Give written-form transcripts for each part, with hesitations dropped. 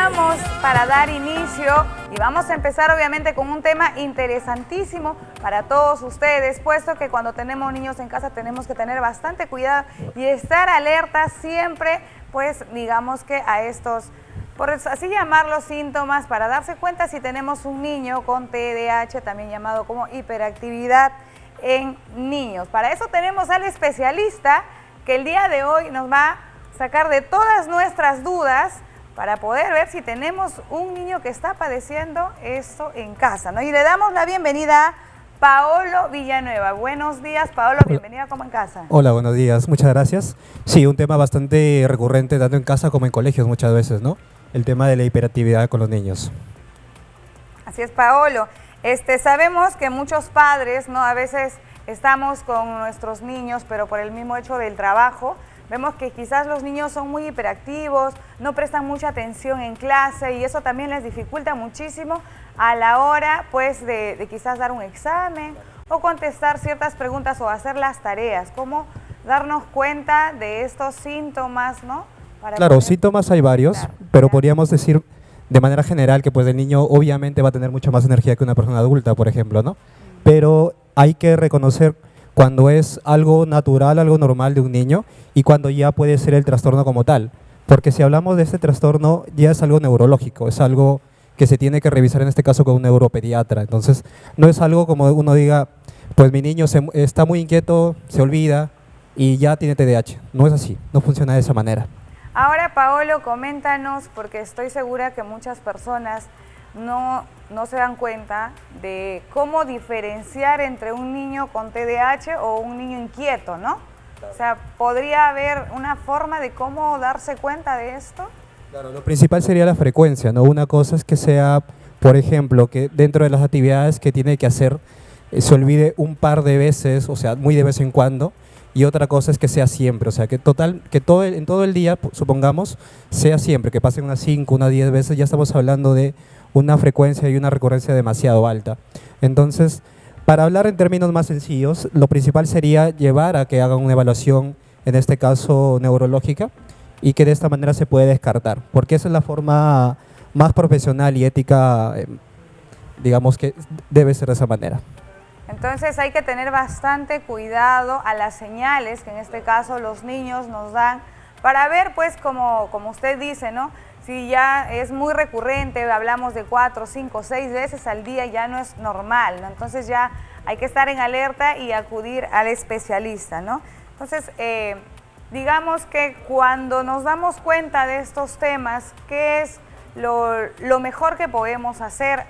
estamos para dar inicio y vamos a empezar obviamente con un tema interesantísimo para todos ustedes, puesto que cuando tenemos niños en casa tenemos que tener bastante cuidado y estar alerta siempre, pues digamos que a estos, por así llamarlos, síntomas, para darse cuenta si tenemos un niño con TDAH, también llamado como hiperactividad en niños. Para eso tenemos al especialista que el día de hoy nos va a sacar de todas nuestras dudas para poder ver si tenemos un niño que está padeciendo esto en casa, ¿no? Y le damos la bienvenida a Paolo Villanueva. Buenos días, Paolo, bienvenida como en casa. Hola, buenos días, muchas gracias. Sí, un tema bastante recurrente tanto en casa como en colegios muchas veces, ¿no? El tema de la hiperactividad con los niños. Así es, Paolo. Sabemos que muchos padres, ¿no? A veces estamos con nuestros niños, pero por el mismo hecho del trabajo, vemos que quizás los niños son muy hiperactivos, no prestan mucha atención en clase y eso también les dificulta muchísimo a la hora, pues, de quizás dar un examen o contestar ciertas preguntas o hacer las tareas. ¿Cómo darnos cuenta de estos síntomas, no? Claro, síntomas hay varios, claro, pero podríamos decir de manera general que pues el niño obviamente va a tener mucha más energía que una persona adulta, por ejemplo, ¿no? Pero hay que reconocer cuando es algo natural, algo normal de un niño y cuando ya puede ser el trastorno como tal. Porque si hablamos de este trastorno ya es algo neurológico, es algo que se tiene que revisar en este caso con un neuropediatra. Entonces no es algo como uno diga, pues mi niño está muy inquieto, se olvida y ya tiene TDAH. No es así, no funciona de esa manera. Ahora, Paolo, coméntanos, porque estoy segura que muchas personas no se dan cuenta de cómo diferenciar entre un niño con TDAH o un niño inquieto, ¿no? Claro. O sea, ¿podría haber una forma de cómo darse cuenta de esto? Claro, lo principal sería la frecuencia, ¿no? Una cosa es que sea, por ejemplo, que dentro de las actividades que tiene que hacer se olvide un par de veces, o sea, muy de vez en cuando, y otra cosa es que sea siempre, o sea, que en todo el día, supongamos, sea siempre, que pasen unas 5, unas 10 veces, ya estamos hablando de una frecuencia y una recurrencia demasiado alta. Entonces, para hablar en términos más sencillos, lo principal sería llevar a que hagan una evaluación, en este caso neurológica, y que de esta manera se puede descartar, porque esa es la forma más profesional y ética, digamos que debe ser de esa manera. Entonces hay que tener bastante cuidado a las señales que en este caso los niños nos dan para ver, pues, como usted dice, ¿no? Si ya es muy recurrente, hablamos de 4, 5, 6 veces al día, ya no es normal, ¿no? Entonces ya hay que estar en alerta y acudir al especialista, ¿no? Entonces, digamos que cuando nos damos cuenta de estos temas, ¿qué es lo mejor que podemos hacer?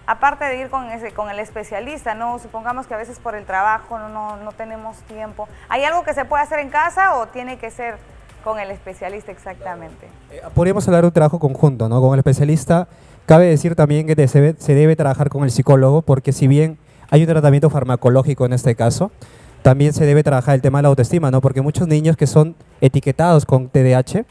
Aparte de ir con el especialista, ¿no? Supongamos que a veces por el trabajo no tenemos tiempo. ¿Hay algo que se puede hacer en casa o tiene que ser con el especialista exactamente? Podríamos hablar de un trabajo conjunto, ¿no? Con el especialista. Cabe decir también que se debe trabajar con el psicólogo, porque si bien hay un tratamiento farmacológico en este caso, también se debe trabajar el tema de la autoestima, ¿no? Porque muchos niños que son etiquetados con TDAH,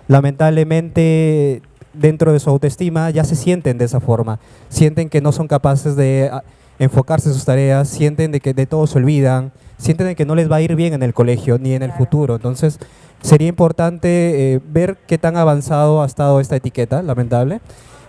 lamentablemente dentro de su autoestima ya se sienten de esa forma, sienten que no son capaces de enfocarse en sus tareas, sienten de que de todo se olvidan, sienten de que no les va a ir bien en el colegio ni en el futuro. Entonces sería importante ver qué tan avanzado ha estado esta etiqueta, lamentable,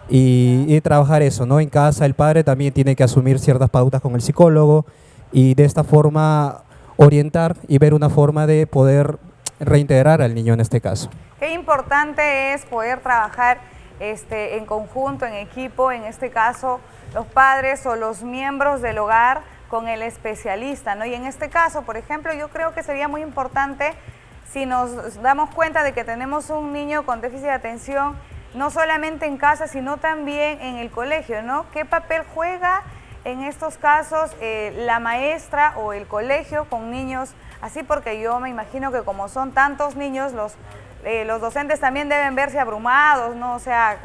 y trabajar eso, ¿no? En casa el padre también tiene que asumir ciertas pautas con el psicólogo y de esta forma orientar y ver una forma de poder reintegrar al niño en este caso. Qué importante es poder trabajar en conjunto, en equipo, en este caso los padres o los miembros del hogar con el especialista, ¿no? Y en este caso, por ejemplo, yo creo que sería muy importante si nos damos cuenta de que tenemos un niño con déficit de atención, no solamente en casa, sino también en el colegio, ¿no? ¿Qué papel juega en estos casos la maestra o el colegio con niños así? Porque yo me imagino que como son tantos niños, los docentes también deben verse abrumados, ¿no? O sea,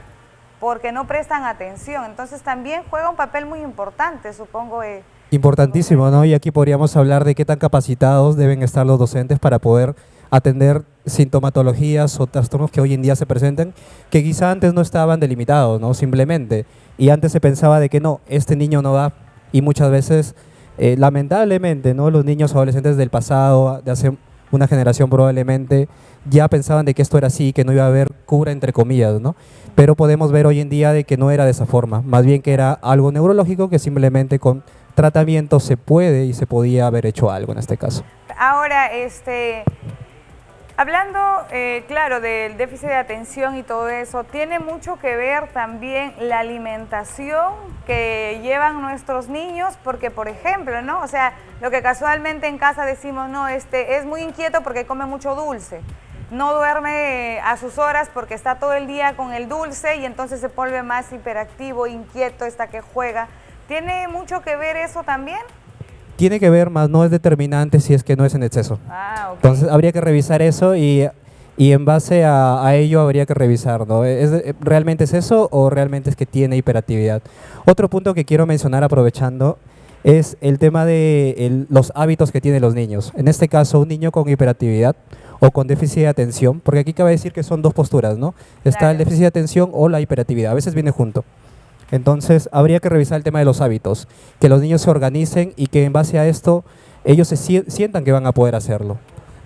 porque no prestan atención. Entonces también juega un papel muy importante, supongo. Importantísimo, ¿no? Y aquí podríamos hablar de qué tan capacitados deben estar los docentes para poder atender sintomatologías o trastornos que hoy en día se presentan, que quizá antes no estaban delimitados, ¿no? Simplemente. Y antes se pensaba de que no, este niño no da. Y muchas veces, lamentablemente, ¿no? Los niños adolescentes del pasado, de hace una generación probablemente, ya pensaban de que esto era así, que no iba a haber cura entre comillas, ¿no? Pero podemos ver hoy en día de que no era de esa forma, más bien que era algo neurológico que simplemente con tratamiento se puede y se podía haber hecho algo en este caso. Ahora, hablando, claro, del déficit de atención y todo eso, tiene mucho que ver también la alimentación que llevan nuestros niños, porque, por ejemplo, ¿no? O sea, lo que casualmente en casa decimos, no, es muy inquieto porque come mucho dulce. No duerme a sus horas porque está todo el día con el dulce y entonces se vuelve más hiperactivo, inquieto, está que juega. ¿Tiene mucho que ver eso también? Tiene que ver, más no es determinante si es que no es en exceso. Ah, ok. Entonces habría que revisar eso y en base a ello habría que revisar, ¿no? ¿Realmente es eso o realmente es que tiene hiperactividad? Otro punto que quiero mencionar aprovechando es el tema de los hábitos que tienen los niños. En este caso, un niño con hiperactividad o con déficit de atención, porque aquí cabe decir que son dos posturas, ¿no? Está Claro. el déficit de atención o la hiperactividad, a veces viene junto. Entonces, habría que revisar el tema de los hábitos, que los niños se organicen y que en base a esto ellos sientan que van a poder hacerlo.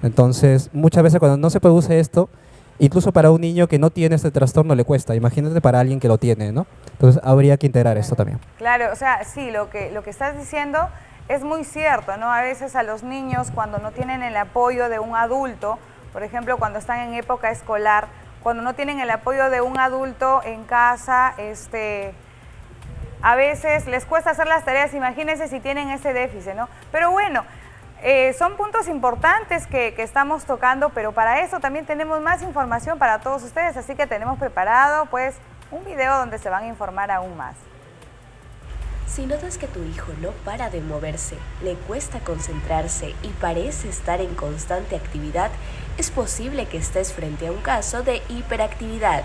Entonces, muchas veces cuando no se produce esto, incluso para un niño que no tiene este trastorno le cuesta, imagínate para alguien que lo tiene, ¿no? Entonces, habría que integrar esto también. Claro, o sea, sí, lo que estás diciendo es muy cierto, ¿no? A veces a los niños cuando no tienen el apoyo de un adulto, por ejemplo, cuando están en época escolar, cuando no tienen el apoyo de un adulto en casa, a veces les cuesta hacer las tareas, imagínense si tienen ese déficit, ¿no? Pero bueno, son puntos importantes que estamos tocando, pero para eso también tenemos más información para todos ustedes, así que tenemos preparado pues un video donde se van a informar aún más. Si notas que tu hijo no para de moverse, le cuesta concentrarse y parece estar en constante actividad, es posible que estés frente a un caso de hiperactividad.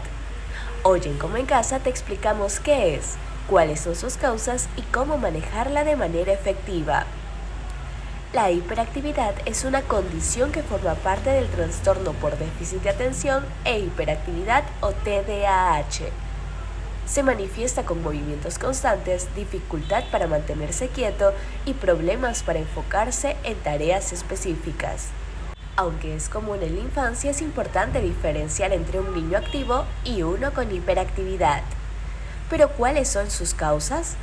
Hoy en Como en Casa te explicamos qué es, cuáles son sus causas y cómo manejarla de manera efectiva. La hiperactividad es una condición que forma parte del trastorno por déficit de atención e hiperactividad o TDAH. Se manifiesta con movimientos constantes, dificultad para mantenerse quieto y problemas para enfocarse en tareas específicas. Aunque es común en la infancia, es importante diferenciar entre un niño activo y uno con hiperactividad. ¿Pero cuáles son sus causas?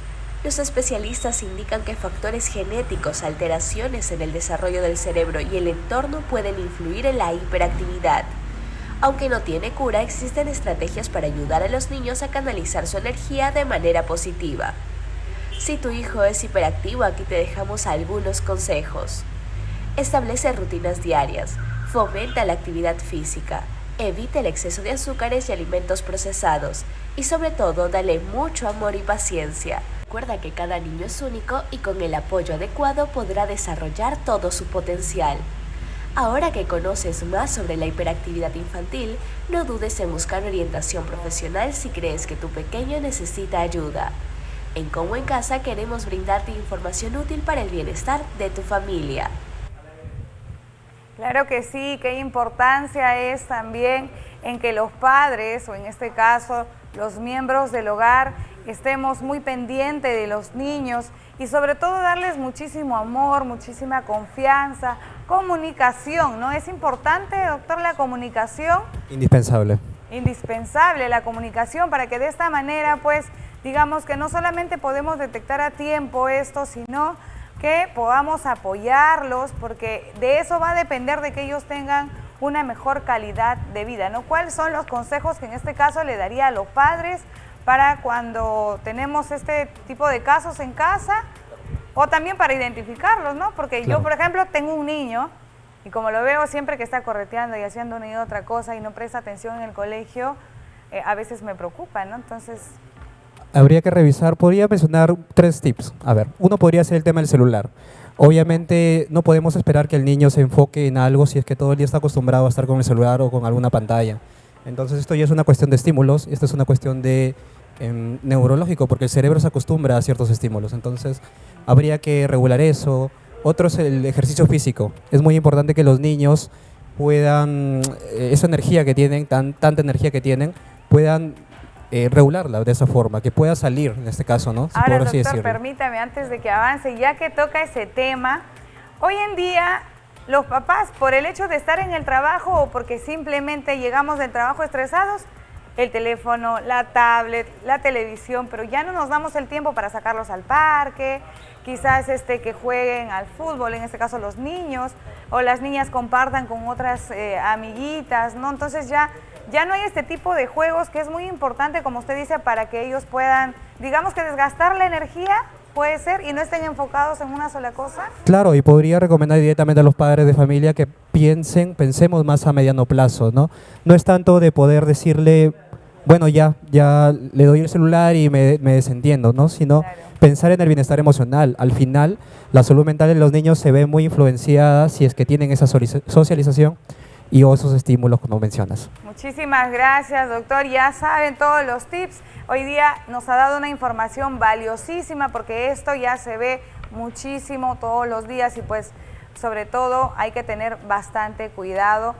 Los especialistas indican que factores genéticos, alteraciones en el desarrollo del cerebro y el entorno pueden influir en la hiperactividad. Aunque no tiene cura, existen estrategias para ayudar a los niños a canalizar su energía de manera positiva. Si tu hijo es hiperactivo, aquí te dejamos algunos consejos. Establece rutinas diarias. Fomenta la actividad física. Evita el exceso de azúcares y alimentos procesados. Y sobre todo, dale mucho amor y paciencia. Recuerda que cada niño es único y con el apoyo adecuado podrá desarrollar todo su potencial. Ahora que conoces más sobre la hiperactividad infantil, no dudes en buscar orientación profesional si crees que tu pequeño necesita ayuda. En Como en Casa queremos brindarte información útil para el bienestar de tu familia. Claro que sí, qué importancia es también en que los padres, o en este caso los miembros del hogar, estemos muy pendientes de los niños y sobre todo darles muchísimo amor, muchísima confianza, comunicación, ¿no? Es importante, doctor, la comunicación. Indispensable. Indispensable la comunicación para que de esta manera, pues, digamos que no solamente podemos detectar a tiempo esto, sino que podamos apoyarlos, porque de eso va a depender de que ellos tengan una mejor calidad de vida, ¿no? ¿Cuáles son los consejos que en este caso le daría a los padres para cuando tenemos este tipo de casos en casa o también para identificarlos, ¿no? Porque claro, yo, por ejemplo, tengo un niño y como lo veo siempre que está correteando y haciendo una y otra cosa y no presta atención en el colegio, a veces me preocupa, ¿no? Entonces... Habría que revisar, podría mencionar 3 tips. A ver, uno podría ser el tema del celular. Obviamente no podemos esperar que el niño se enfoque en algo si es que todo el día está acostumbrado a estar con el celular o con alguna pantalla. Entonces esto ya es una cuestión de estímulos, esta es una cuestión de neurológico, porque el cerebro se acostumbra a ciertos estímulos. Entonces habría que regular eso. Otro es el ejercicio físico. Es muy importante que los niños puedan, esa energía que tienen, tanta energía que tienen, puedan regularla de esa forma, que pueda salir en este caso, ¿no? Si Ahora, así doctor, decirlo. permítame, antes de que avance, ya que toca ese tema, hoy en día los papás, por el hecho de estar en el trabajo o porque simplemente llegamos del trabajo estresados, el teléfono, la tablet, la televisión, pero ya no nos damos el tiempo para sacarlos al parque, quizás que jueguen al fútbol, en este caso los niños, o las niñas compartan con otras amiguitas, ¿no? Entonces ya no hay este tipo de juegos que es muy importante, como usted dice, para que ellos puedan, digamos que desgastar la energía, puede ser, y no estén enfocados en una sola cosa. Claro, y podría recomendar directamente a los padres de familia que pensemos más a mediano plazo, ¿no? No es tanto de poder decirle, bueno, ya le doy el celular y me desentiendo, ¿no? Sino Claro. pensar en el bienestar emocional. Al final, la salud mental de los niños se ve muy influenciada si es que tienen esa socialización y esos estímulos, como mencionas. Muchísimas gracias, doctor. Ya saben todos los tips. Hoy día nos ha dado una información valiosísima porque esto ya se ve muchísimo todos los días y pues sobre todo hay que tener bastante cuidado.